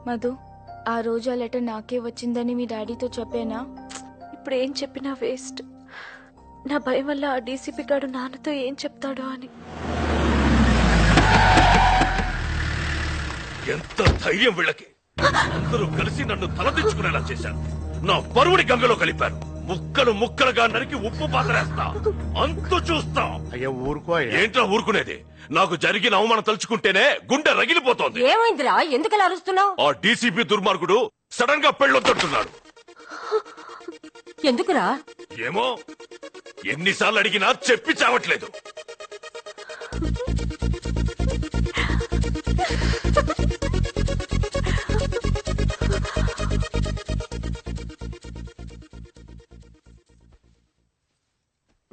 మధు, ఆ రోజు ఆ లెటర్ నాకే వచ్చిందని మీ డాడీతో చెప్పేనా? ఇప్పుడు ఏం చెప్పినా వేస్ట్. నా భయం వల్ల ఆ డీసీపీ గాడు నాన్నతో ఏం చెప్తాడో అని. ఎంత ధైర్యం వీళ్ళకి! అందరూ కలిసి నన్ను తలదించుకునేలా చేశారు. నా పరువుని గంగలో కలిపారు. ముక్కలు ముక్కలుగా నరికి ఉప్పు పాతరేస్తా. అంతు చూస్తా. అయ్యా ఊరుకో. ఏంట్రా ఊరుకునేది? నాకు జరిగిన అవమానం తలుచుకుంటేనే గుండె రగిలిపోతోంది. ఏమైందిరా, ఎందుకలా అరుస్తున్నావు? ఆ డీసీపీ దుర్మార్గుడు సడన్ గా పెళ్ళొద్దంటున్నాడు. ఎందుకురా? ఏమో, ఎన్నిసార్లు అడిగినా చెప్పి చావట్లేదు.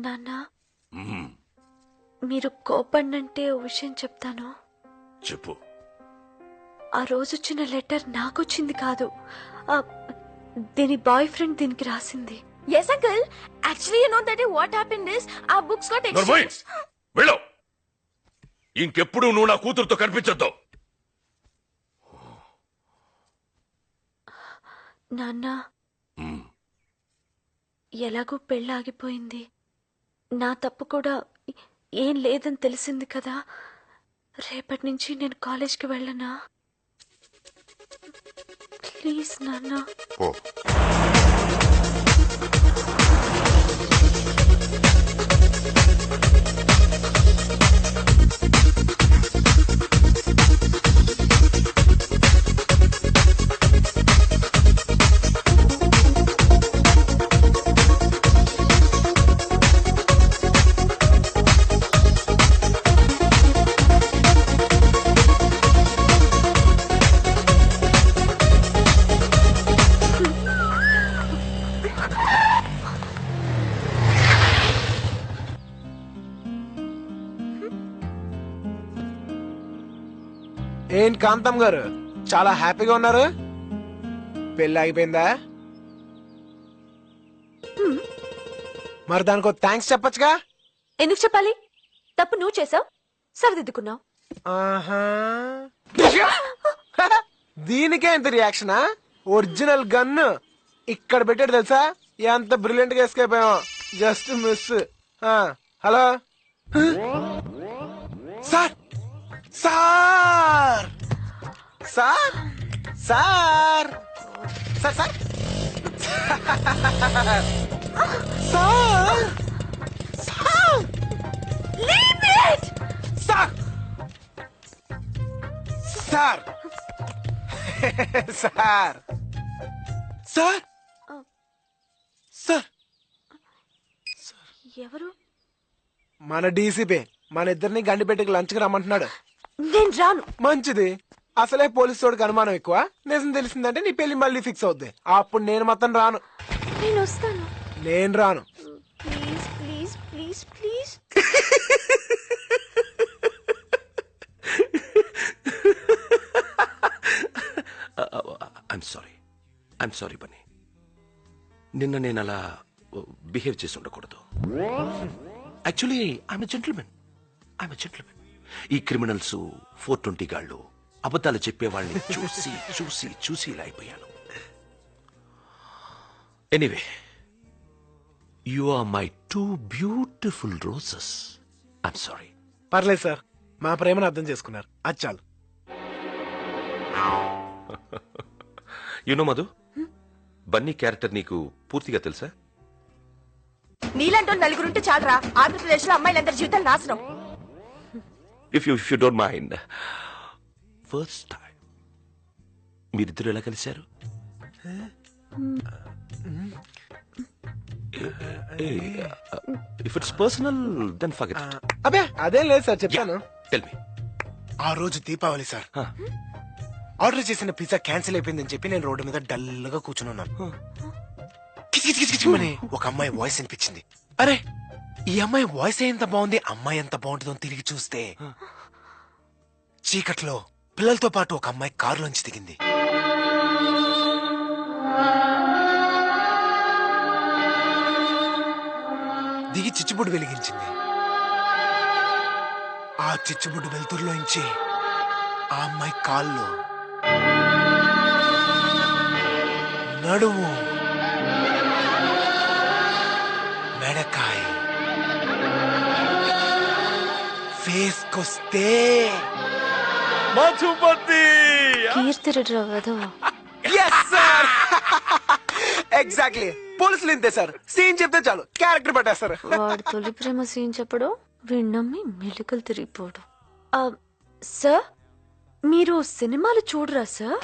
నాన్న, మీరు కోపడినంటే ఓ విషయం చెప్తాను. చెప్పు. ఆ రోజొచ్చిన లెటర్ నాకొచ్చింది కాదు, దీని బాయ్ ఫ్రెండ్ దీనికి రాసింది. Yes, uncle. Actually, you know that what happened is our books got exchanged. వెళ్ళు. ఇంకెప్పుడు నువ్వు నా కూతురుతో కనిపించొద్దు. నాన్న, ఎలాగో పెళ్ళాగిపోయింది. నా తప్పు కూడా ఏం లేదని తెలిసింది కదా. రేపటి నుంచి నేను కాలేజ్కి వెళ్ళనా? ప్లీజ్ నాన్న. ఏం కాంతం గారు, చాలా హ్యాపీగా ఉన్నారు? పెళ్ళి ఆగిపోయిందా? మరి దానికి థ్యాంక్స్ చెప్పచ్చుగా. ఎందుకు చెప్పాలి? తప్పు నువ్వు చేసావు, సరిదిద్దుకున్నావు. ఆహా, దీనికే ఎంత రియాక్షనా? ఒరిజినల్ గన్ ఇక్కడ పెట్టాడు తెలుసా? ఎంత బ్రిలియంట్ గా ఎస్కేప్ అయ్యాం. Just miss. Hello sir, sir sir sir sir sir sir Leave it! Sir sir sir sir sir ఎవరు? మన డీసీపీ మన ఇద్దరిని గండిపెట్టికి లంచ్కి రమ్మంటున్నాడు. నేను రాను. మంచిది. అసలే పోలీసు వాడికి అనుమానం ఎక్కువ. నిజం తెలిసిందంటే నీ పెళ్లి మళ్ళీ ఫిక్స్ అవుద్ది. అప్పుడు నేను మొత్తం రాను. నేను వస్తాను. నేను రాను. Please please please please. I'm sorry Bunny. నిన్న నేను అలా బిహేవ్ చేసి ఉండకూడదు. Actually I'm gentlemen. ఈ క్రిమినల్స్ 420 గాళ్ళు అబద్ధాలు చెప్పేవాళ్ళని చూసి చూసి చూసి ఇలా అయిపోయాను. Anyway, you are my 2 beautiful roses. I'm sorry. పర్లేదు సార్, మా ప్రేమను అర్థం చేసుకున్నారు, అది చాలు. యునో మధు, బన్నీ క్యారెక్టర్ నీకు పూర్తిగా తెలుసా? నీలంటూ నలుగురుంటే చాలరా, ఆంధ్రప్రదేశ్ లో అమ్మాయిలందరి జీవితాలు నాశనం. If you don't mind, first time మీరిద్దరు ఎలా కలిశారు? If it's personal, then forget it. అబే అదేం లేదు సార్, చెప్తాను. Tell me. ఆ రోజు దీపావళి సార్. ఆర్డర్ చేసిన పిజ్జా క్యాన్సిల్ అయిపోయిందని చెప్పి నేను రోడ్డు మీద డల్ గా కూర్చున్నాను. కిచకిచకిచమని ఒక అమ్మాయి వాయిస్ వినిపించింది. అరే, ఈ అమ్మాయి వాయిస్ ఎంత బాగుంది, అమ్మాయి ఎంత బాగుంటుందో తిరిగి చూస్తే చీకట్లో పిల్లలతో పాటు ఒక అమ్మాయి కారులోంచి దిగింది. దిగి చిచ్చుబుడ్డు వెలిగించింది. ఆ చిచ్చుబుడ్డు వెలుతురులోంచి ఆ అమ్మాయి కాల్లో నడుము, మెడకాయ, ఫేస్ కొస్తే మధుపతి. కీర్తిరావు ఎగ్జాక్ట్లీ, పోలీసులు ఇంతే సార్. సీన్ చెప్తే చాలు క్యారెక్టర్ పట్టేస్తారు. వాడు తొలి ప్రేమ సీన్ చెప్పడు, విన్నమ్మి మెలికలు తిరిగిపోడు. సార్, మీరు సినిమాలు చూడరా sir?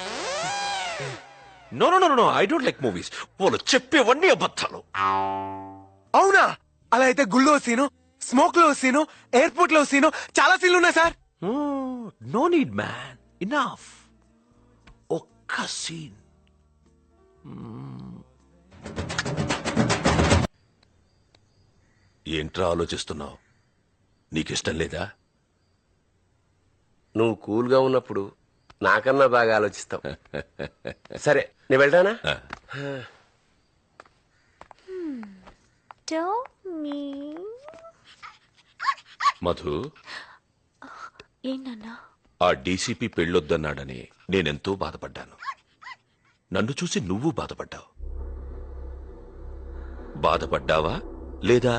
No no no no, I don't like movies. వాళ్ళు చెప్పేవన్నీ అబద్ధాలు. అవునా? అలా అయితే గుళ్ళో సీను, స్మోక్ లో సీను, ఎయిర్పోర్ట్ లో సీను, చాలా సీన్లు ఉన్నాయి sir. No need man, enough. ఒక్క సీన్. ఏంట్రా ఆలోచిస్తున్నావు? నీకిష్టం లేదా? నువ్వు కూల్గా ఉన్నప్పుడు నాకన్నా బాగా ఆలోచిస్తావు. సరే, నేను వెళ్ళానా? మధు, ఏంటన్నా? ఆ డీసీపీ పెళ్ళొద్దన్నాడని నేనెంతో బాధపడ్డాను. నన్ను చూసి నువ్వు బాధపడ్డావు. బాధపడ్డావా లేదా?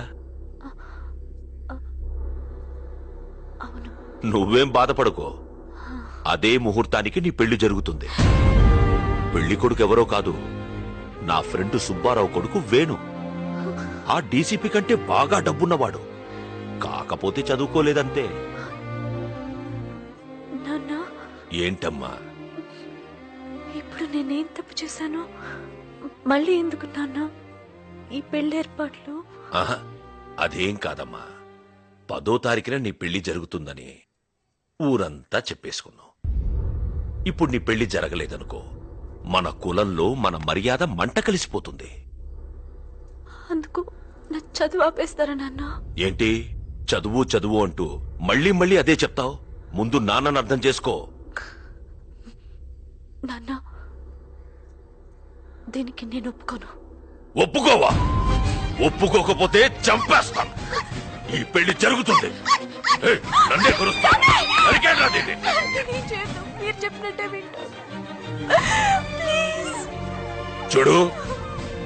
అవును. నువ్వేం బాధపడుకో. అదే ముహూర్తానికి నీ పెళ్లి జరుగుతుంది. పెళ్లి కొడుకు ఎవరో కాదు, నా ఫ్రెండ్ సుబ్బారావు కొడుకు వేణు. ఆ డీసీపీ కంటే బాగా డబ్బున్నవాడు, కాకపోతే చదువుకోలేదంతే. నాన్న, ఏంటమ్మా? ఇప్పుడు నేనేం తప్పు చేశాను? మళ్ళీ ఎందుకు నాన్న ఈ పెళ్లి ఏర్పాట్లు? ఆహా, అదేం కాదమ్మా. 10వ తారీఖున నీ పెళ్లి జరుగుతుందని ఊరంతా చెప్పేసుకున్నావు. ఇప్పుడు నీ పెళ్లి జరగలేదనుకో, మన కులంలో మన మర్యాద మంట కలిసిపోతుంది. అందుకు నా చదువు ఆపేస్తారా నాన్న? ఏంటి చదువు చదువు అంటూ మళ్ళీ మళ్ళీ అదే చెప్తావు? ముందు నాన్నను అర్థం చేసుకో. నాన్న, దీనికి నేను ఒప్పుకోను. ఒప్పుకోవా? ఒప్పుకోకపోతే చంపేస్తాను. ఈ పెళ్లి జరుగుతుంది. ఏయ్, నన్నే కొరుస్తాను. నరికేయండి రా దీన్ని. మీరు చెప్పినట్టే వింటాను. చూడు,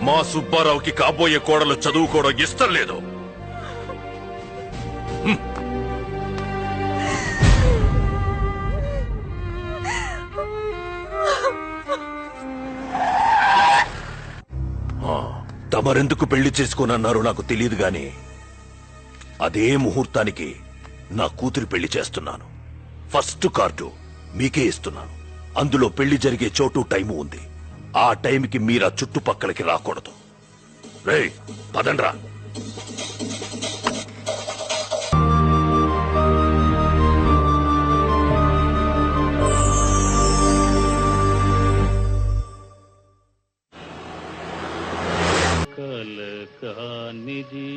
మా సుబ్బారావుకి కాబోయే కోడలు చదువుకోవడం ఇష్టం లేదు. తమరెందుకు పెళ్లి చేసుకోనన్నారో నాకు తెలియదు గాని అదే ముహూర్తానికి నా కూతురి పెళ్లి చేస్తున్నాను. ఫస్ట్ కార్డు మీకే ఇస్తున్నాను. అందులో పెళ్లి జరిగే చోటు టైము ఉంది. ఆ టైంకి మీరా చుట్టుపక్కలకి రాకూడదు. రేయ్, పదండ్రా. కలకానిది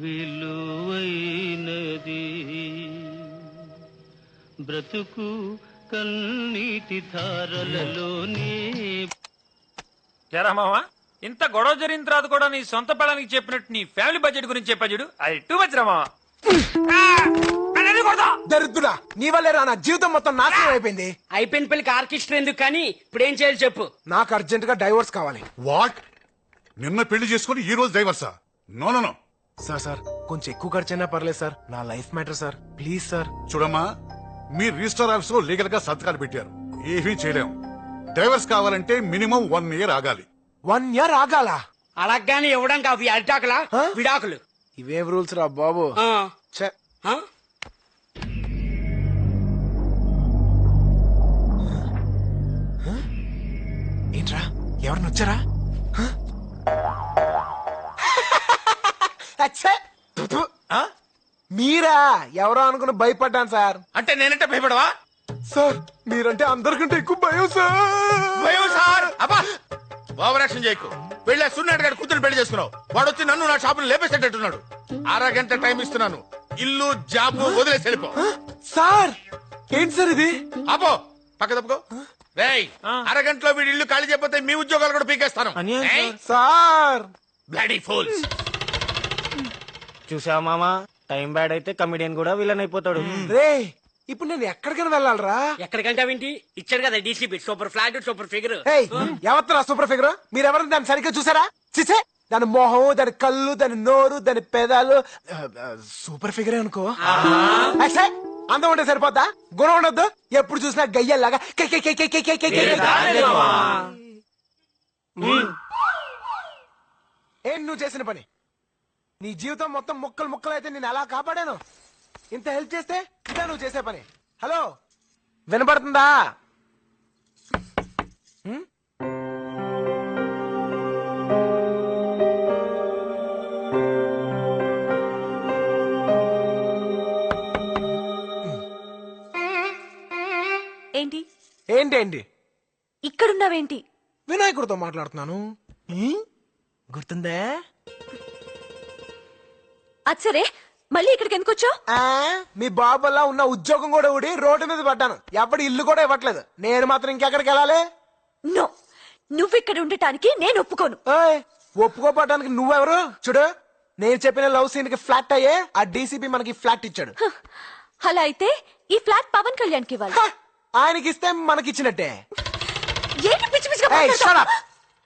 విలువైనది బ్రతుకు కన్నీటి ధారలలోనే. జరా మామా, ఇంత గొడవ జరిగిన తర్వాత కూడా నీ సొంత పడానికి చెప్పినట్టు నీ ఫ్యామిలీ బడ్జెట్ గురించి చెప్పాడు. అది టూ మచ్ రా మామా. దరిద్రుడా, నీ వల్లే రా నా జీవితం మొత్తం నాశనం అయిపోయింది. అయిపోయిన పెళ్లికి ఆర్కెస్ట్రా ఎందుకు కానీ ఇప్పుడు ఏం చేయాలి చెప్పు. నాకు అర్జెంట్ గా డైవోర్స్ కావాలి. వాట్? నిన్న పెళ్లి చేసుకుని ఈ రోజు డైవర్సా? No no no. సార్ కొంచెం ఎక్కువ ఖర్చైనా పర్లేదు సార్. నా life matter sir, please sir. చూడమ్మా, మీ రిజిస్టర్ ఆఫీస్ లో లీగల్ గా సంతకాలు పెట్టారు. ఏమీ చేయలేము. డైవర్స్ కావాలంటే మినిమం 1 year ఆగాలి. 1 year ఆగాల? అలాగానే ఇవ్వడానికి అవి అరిటాకులా విడాకులు? ఇవేం రూల్స్ రా బాబు. ఛే. ఏంట్రా, ఎవరిని వచ్చారా? మీరా? ఎవరో అనుకుని భయపడ్డాను సార్. అంటే నేనంటే భయపడవా? సార్ మీరంటే అందరికంటే ఎక్కువ భయం సార్. భయం సార్? అబ్బా, ఓవర్ యాక్షన్ చేయకు. పెళ్ళే సున్నాడు గారి కూతురు పెళ్లి చేసుకున్నావు. వాడు వచ్చి నన్ను నా షాపును లేపేసేటట్టున్నాడు. 6 గంట టైం ఇస్తున్నాను. ఇల్లు జాబు వదిలేసి వెళ్ళిపో. సార్ ఏంటి సార్ ఇది? అబ్బో, పక్క తప్పుకో. రేయ్, 6 గంటలో వీడి ఇల్లు ఖాళీ చేయకపోతే మీ ఉద్యోగాలు కూడా పీకేస్తాను. Sir bloody fools. చూసావా మామా, టైం బ్యాడ్ అయితే కమిడియన్ కూడా విలన్ అయిపోతాడు. రే, ఇప్పుడు నేను ఎక్కడికైనా వెళ్ళాలరా? ఎక్కడికంటావేంటి? ఇచ్చాడు కదా DCP, super flat super figure. ఎవరు సూపర్ ఫిగర్? మీరెవరు దాన్ని సరిగ్గా చూసారా? చిసే, దాని మొహం, దాని కళ్ళు, దాని నోరు, దాని పెదాలు సూపర్ ఫిగరే అనుకో. అందం ఉంటే సరిపోతా, గుణం ఉండొద్దు. ఎప్పుడు చూసినా గయ్యల్లాగా ఏం నువ్వు చేసిన పని? నీ జీవితం మొత్తం ముక్కలు ముక్కలు అయితే నేను ఎలా కాపాడాను? ఇంత హెల్ప్ చేస్తే ఇదా నువ్వు చేసే పని? హలో, వినపడుతుందా? ఏంటి ఏంటి ఏంటి? ఇక్కడున్నావేంటి? వినాయకుడితో మాట్లాడుతున్నాను. గుర్తుందే? అది సరే, మళ్ళీ ఇక్కడికి ఎందుకు వచ్చావు? మీ బాబు వల్ల ఉన్న ఉద్యోగం కూడా ఊడి రోడ్డు మీద పడ్డాను. ఎప్పుడు ఇల్లు కూడా ఇవ్వట్లేదు. నేను మాత్రం ఇంకెక్కడికి వెళ్ళాలి? నో, నువ్వు ఇక్కడ ఉండటానికి నేను ఒప్పుకోను. ఒప్పుకోపడడానికి నువ్వెవరు? చూడు, నేను చెప్పిన లవ్ సీన్ కి ఫ్లాట్ అయ్యే ఆ డీసీపీ మనకి ఫ్లాట్ ఇచ్చాడు. అలా అయితే ఈ ఫ్లాట్ పవన్ కళ్యాణ్ కి ఇవ్వాలి. ఆయనకి ఇస్తే మనకిచ్చినట్టే. ఏంటి పిచ్చి పిచ్చిగా ఏయ్, మాట్లాడతావ్? shut up.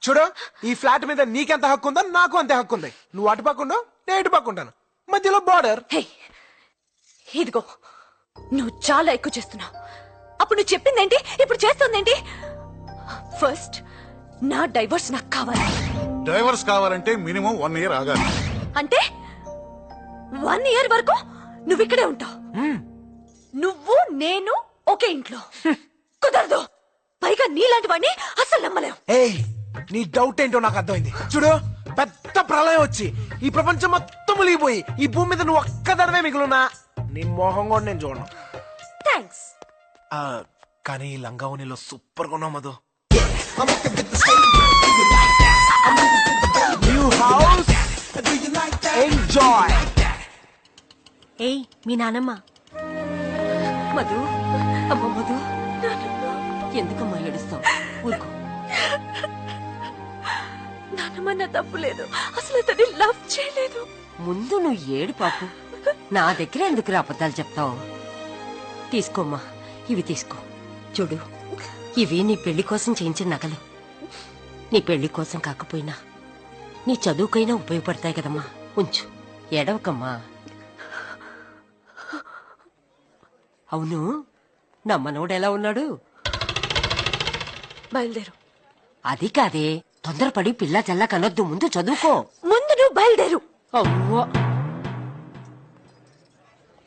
చూడు, ఈ ఫ్లాట్ మీద నీకెంత హక్కు ఉందో నాకు అంతే హక్కు ఉంది. నువ్వు అటు పక్కుండు, నేను ఇటు పక్కుంటాను. మధ్యలో బార్డర్. హే, ఇదిగో, నువ్వు చాలా ఎక్కువ చేస్తున్నావు. అప్పుడు నువ్వు చెప్పిందేంటి, ఇప్పుడు చేస్తుందేంటి? ఫస్ట్ నా డైవర్స్ నాకు కావాలి. డైవర్స్ కావాలంటే మినిమం 1 ఇయర్ ఆగాలి. అంటే 1 ఇయర్ వరకు నువ్వు ఇక్కడే ఉంటావు. నువ్వు నేను ఒకే ఇంట్లో. కుదరదు. పైగా నీలాంటి వాడిని అసలు నమ్మలేం. ఏయ్, నీ డౌట్ ఏంటో నాకు అర్థమైంది. చూడు, పెద్ద ప్రళయం వచ్చి ఈ ప్రపంచం మొత్తం మునిగిపోయి ఈ భూమి మీద నువ్వు ఒక్కదడవే మిగులున్నా నీ మోహం కూడా నేను చూడను. థ్యాంక్స్. కానీ ఈ లంగావనిలో సూపర్ గా ఉన్నావు మధు. New house, enjoy. ఏయ్, మీ నానమ్మ. మధు, అమ్మ మధు, ఎందుకమ్మా ఏడుస్తావు? ఊరుకో. నాన్నమ్మ, నా తప్పు లేదు. అసలు అతన్ని లవ్ చేయలేదు. ముందు నువ్వు ఏడు పాపు. నా దగ్గర ఎందుకు అబద్ధాలు చెప్తావు? తీసుకోమ్మా, ఇవి తీసుకో. చూడు, ఇవి నీ పెళ్లి కోసం చేయించిన నగలు. నీ పెళ్లి కోసం కాకపోయినా నీ చదువుకైనా ఉపయోగపడతాయి కదమ్మా. ఉంచు, ఏడవకమ్మా. అవును, నా మనవడు ఎలా ఉన్నాడు? బయలుదేరు. అది కాదే, తొందరపడి పిల్ల చల్ల కనొద్దు. ముందు చదువుకో. ముందు నువ్వు బయలుదేరు. అవ్వో.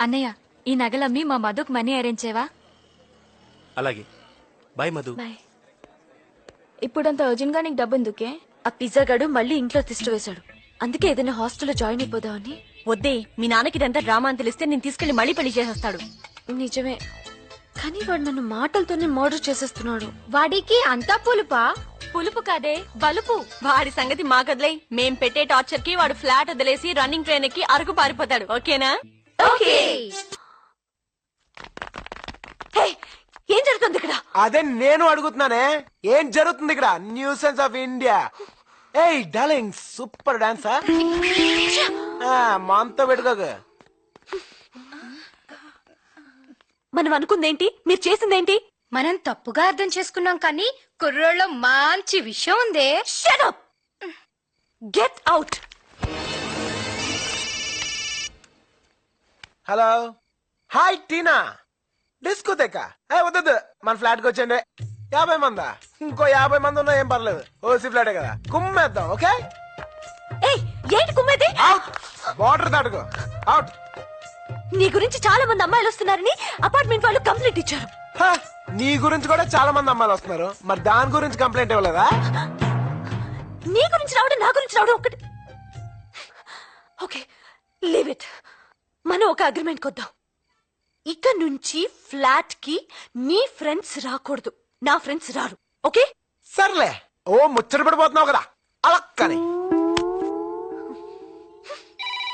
అన్నయ్య, ఈ నగలమ్మి మా మధుకు మనీ అరేంజ్ చేయవా? అలాగే. బాయ్ మధు. బాయ్. ఇప్పుడంత అర్జెంట్ గా నీకు డబ్బు ఎందుకే? ఆ పిజ్జా గడు మళ్ళీ ఇంట్లో తిష్ట వేశాడు. అందుకే ఏదైనా హాస్టల్లో జాయిన్ అయిపోదామని. వద్దే, మీ నాన్నకి ఇదంతా డ్రామా అని తెలిస్తే నేను తీసుకెళ్లి మళ్ళీ పెళ్లి చేసేస్తాడు. నిజమే, కానీ వాడు నన్ను మాటలతోనే మర్డర్ చేసేస్తున్నాడు. వాడికి అంతా పులుపా? పులుపు కాదే, బలుపు. వాడి సంగతి మాకదిలే. మేం పెట్టే టార్చర్ కి వాడు ఫ్లాట్ వదిలేసి రన్నింగ్ ట్రైన్ ఎక్కి అరకు పారిపోతాడు. ఓకేనా? ఓకే. హే, ఏం జరుగుతుంది ఇక్కడ? అదే నేను అడుగుతున్నానే, ఏం జరుగుతుంది ఇక్కడ? Nuisance of India. ఏయ్ డార్లింగ్, సూపర్ డాన్సా. మనతో పెట్టుకోక. మనం అనుకుందేంటి, మీరు చేసిందేంటి? మనం తప్పుగా అర్థం చేసుకున్నాం, కానీ కుర్రోళ్ళలో మంచి విషయం ఉందే. Shut up! Get out! Hello, hi Tina. డిస్కోతేకా? వద్దు, మన ఫ్లాట్ కి వచ్చండి. 50 మందా? ఇంకో 50 మంది ఉన్నా ఏం పర్లేదు. ఓసీ ఫ్లాటే కదా, కుమ్మేద్దాం. ఓకే? ఏయ్, ఏంటి కుమ్మేది? అవుట్. బార్డర్ దాటుకో. అవుట్. నీ గురించి చాలా మంది అమ్మాయిలు వస్తున్నారని అపార్ట్మెంట్ వాళ్ళు కంప్లైంట్ ఇచ్చారు. నీ గురించి కూడా చాలా మంది అమ్మాయిలు వస్తున్నారు. మరి దాని గురించి కంప్లైంట్ ఇవ్వలేదా? నీ గురించి రావడం, నా గురించి రావడం ఒకటి. Okay, leave it. మనం ఒక అగ్రిమెంట్ కొద్దాం. ఇక నుంచి ఫ్లాట్ కి నీ ఫ్రెండ్స్ రాకూడదు, నా ఫ్రెండ్స్ రారు. ఓకే? సర్లే. ఓ ముచ్చట పడిపోతున్నావు కదా, అలా కానీ